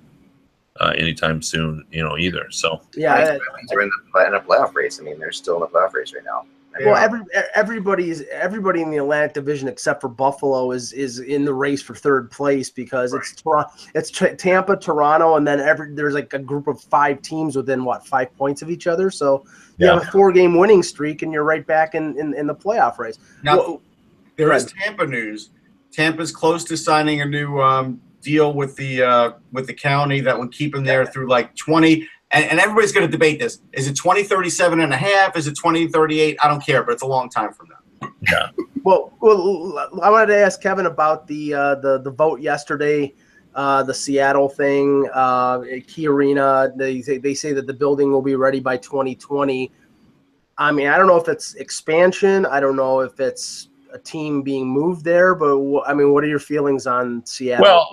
[SPEAKER 4] anytime soon, either. So
[SPEAKER 1] they're in a playoff race. I mean, they're still in the playoff race right now.
[SPEAKER 2] Well, everybody in the Atlantic Division except for Buffalo is in the race for 3rd place because it's Tampa, Toronto, and then there's like a group of 5 teams within 5 points of each other. So you have a 4-game winning streak, and you're right back in the playoff race.
[SPEAKER 3] Now, there is Tampa news. Tampa's close to signing a new deal with the county that would keep them there through like 20. And everybody's going to debate this. Is it 2037 and a half? Is it 2038? I don't care, but it's a long time from now.
[SPEAKER 4] Yeah.
[SPEAKER 2] Well, I wanted to ask Kevin about the vote yesterday, the Seattle thing, Key Arena. They say that the building will be ready by 2020. I mean, I don't know if it's expansion. I don't know if it's a team being moved there, but I mean, what are your feelings on Seattle?
[SPEAKER 4] Well,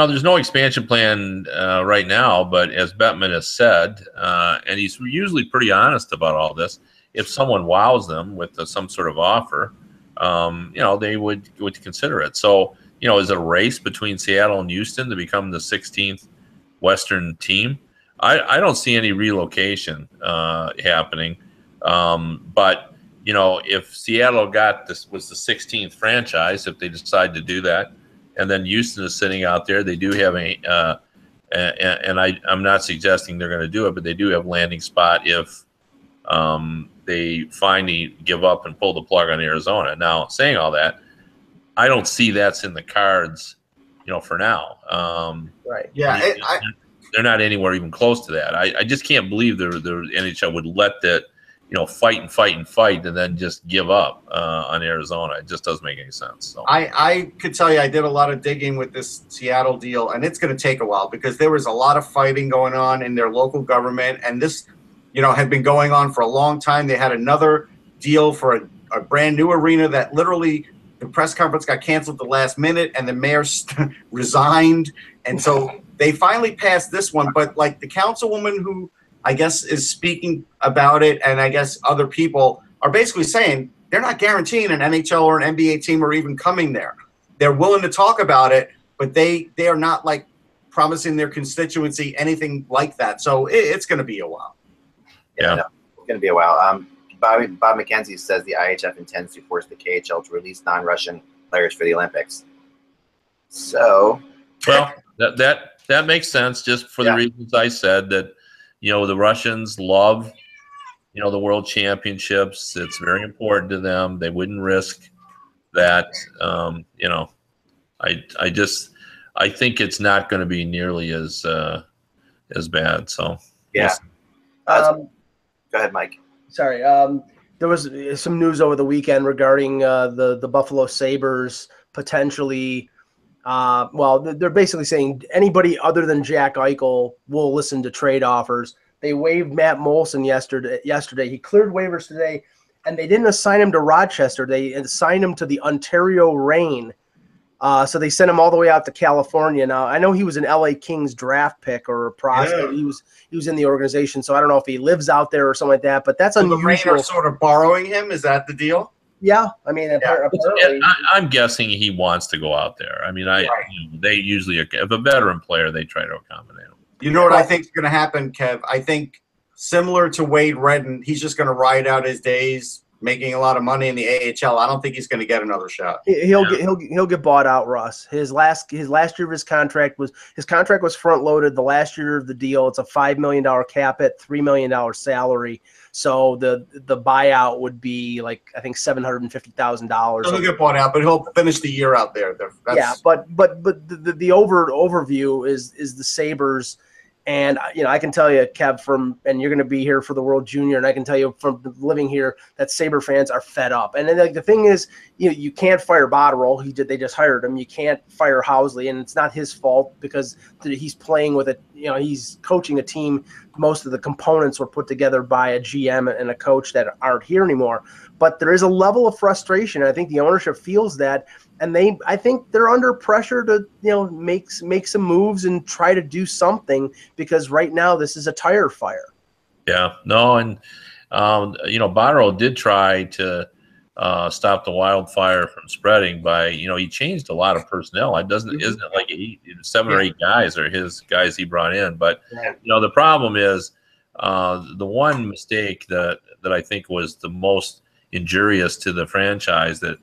[SPEAKER 4] there's no expansion plan right now, but as Bettman has said, and he's usually pretty honest about all this, if someone wows them with some sort of offer, they would consider it. So, is it a race between Seattle and Houston to become the 16th Western team? I don't see any relocation happening, but if Seattle was the 16th franchise, if they decide to do that, and then Houston is sitting out there, they do have and I'm not suggesting they're going to do it, but they do have landing spot if they finally give up and pull the plug on Arizona. Now, saying all that, I don't see that's in the cards, for now.
[SPEAKER 2] Right.
[SPEAKER 3] Yeah.
[SPEAKER 4] They're not anywhere even close to that. I just can't believe the NHL would let that, fight, and then just give up on Arizona. It just doesn't make any sense. So.
[SPEAKER 3] I could tell you I did a lot of digging with this Seattle deal, and it's going to take a while because there was a lot of fighting going on in their local government, and this, had been going on for a long time. They had another deal for a brand new arena that literally the press conference got canceled at the last minute, and the mayor resigned, and so they finally passed this one. But like the councilwoman who I guess is speaking about it, and I guess other people are basically saying they're not guaranteeing an NHL or an NBA team or even coming there. They're willing to talk about it, but they are not like promising their constituency anything like that. So it's going to be a while.
[SPEAKER 1] Yeah, no, it's going to be a while. Bob McKenzie says the IHF intends to force the KHL to release non-Russian players for the Olympics. So,
[SPEAKER 4] well, that makes sense just for the reasons I said that. The Russians love, the World Championships. It's very important to them. They wouldn't risk that. I think it's not going to be nearly as bad. So
[SPEAKER 1] yeah. Go ahead, Mike.
[SPEAKER 2] Sorry. There was some news over the weekend regarding the Buffalo Sabres potentially. They're basically saying anybody other than Jack Eichel will listen to trade offers. They waived Matt Molson yesterday. He cleared waivers today, and they didn't assign him to Rochester. They assigned him to the Ontario Reign. So they sent him all the way out to California. Now, I know he was an LA Kings draft pick or a prospect. Yeah. He was in the organization, so I don't know if he lives out there or something like that, but that's unusual.
[SPEAKER 3] The Reign are sort of borrowing him? Is that the deal?
[SPEAKER 2] Yeah, I mean, apparently.
[SPEAKER 4] I'm guessing he wants to go out there. I mean, they usually, if a veteran player, they try to accommodate him.
[SPEAKER 3] You know what I think is going to happen, Kev? I think similar to Wade Redden, he's just going to ride out his days making a lot of money in the AHL. I don't think he's going to get another shot.
[SPEAKER 2] He'll get bought out, Russ. His last year of his contract was front loaded. The last year of the deal, it's a $5 million cap hit, $3 million salary. So the buyout would be like I think $750,000.
[SPEAKER 3] He'll get bought out, but he'll finish the year out there.
[SPEAKER 2] But the overview is the Sabres. And, I can tell you, Kev, and you're going to be here for the World Junior, and I can tell you from living here that Sabre fans are fed up. And then, the thing is, you can't fire Botterill. They just hired him. You can't fire Housley, and it's not his fault because he's playing with he's coaching a team. Most of the components were put together by a GM and a coach that aren't here anymore. But there is a level of frustration. I think the ownership feels that, and I think they're under pressure to make some moves and try to do something, because right now this is a tire fire.
[SPEAKER 4] Yeah, no, and Botterill did try to stop the wildfire from spreading by, he changed a lot of personnel. Isn't it like 7 or 8 guys are his guys he brought in? But the problem is the one mistake that I think was the most injurious to the franchise that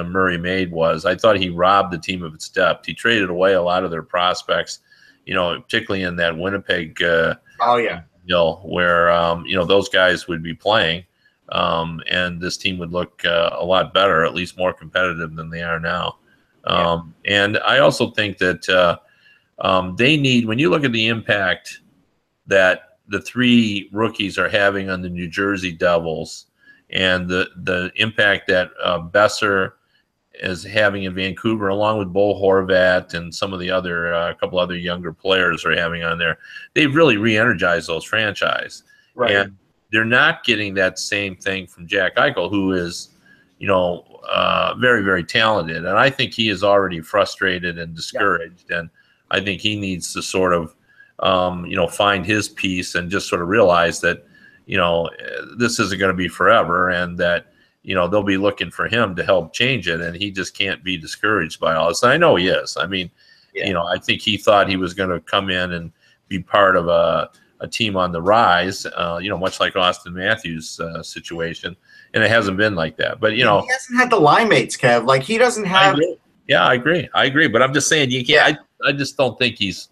[SPEAKER 4] Murray made was, I thought he robbed the team of its depth. He traded away a lot of their prospects, particularly in that Winnipeg where those guys would be playing. And this team would look a lot better, at least more competitive than they are now. And I also think that they need, when you look at the impact that the 3 rookies are having on the New Jersey Devils, and the impact that Besser is having in Vancouver, along with Bo Horvat and some of the other a couple other younger players are having on there, they've really re-energized those franchise. Right. And they're not getting that same thing from Jack Eichel, who is, very, very talented. And I think he is already frustrated and discouraged. And I think he needs to sort of, find his piece and just sort of realize that, this isn't going to be forever, and that, they'll be looking for him to help change it. And he just can't be discouraged by all this. And I know he is. I mean, I think he thought he was going to come in and be part of a team on the rise, much like Austin Matthews' situation, and it hasn't been like that. But he
[SPEAKER 3] hasn't had the line mates, Kev. Like, he doesn't have.
[SPEAKER 4] I agree. But I'm just saying, you can't. I just don't think he's.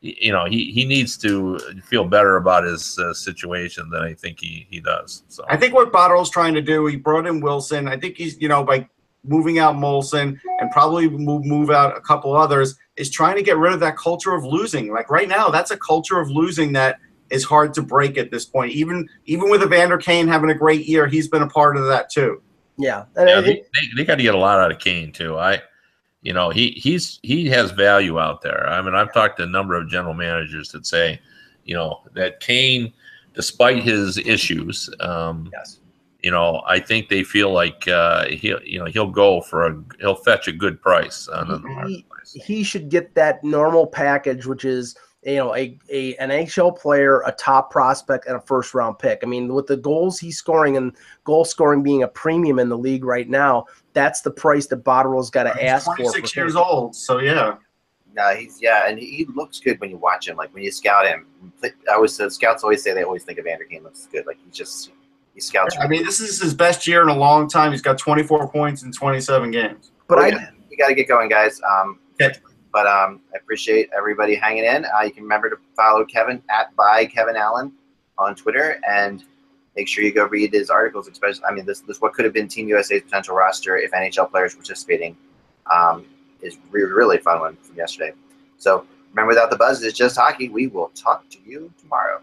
[SPEAKER 4] He needs to feel better about his situation than I think he does. So
[SPEAKER 3] I think what Botterill's trying to do, he brought in Wilson. I think he's by moving out Molson and probably move out a couple others, is trying to get rid of that culture of losing. Like right now, that's a culture of losing that is hard to break at this point. Even with Evander Kane having a great year, he's been a part of that too.
[SPEAKER 2] Yeah,
[SPEAKER 4] they got to get a lot out of Kane too. He has value out there. I mean, I've talked to a number of general managers that say, that Kane, despite his issues, I think they feel like he'll fetch a good price on the marketplace.
[SPEAKER 2] He should get that normal package, which is an NHL player, a top prospect, and a first-round pick. I mean, with the goals he's scoring and goal scoring being a premium in the league right now, that's the price that Botterill's got to ask for.
[SPEAKER 3] 26 years old, so yeah.
[SPEAKER 1] No, and he looks good when you watch him. Like when you scout him, scouts always say they always think Evander Kane looks good. Like he scouts.
[SPEAKER 3] I mean, this is his best year in a long time. He's got 24 points in 27 games.
[SPEAKER 1] But you got to get going, guys. Okay. But I appreciate everybody hanging in. You can remember to follow Kevin @ByKevinAllen on Twitter, and make sure you go read his articles. Especially, I mean, this what could have been Team USA's potential roster if NHL players participating. Is really fun one from yesterday. So remember that the buzz is just hockey. We will talk to you tomorrow.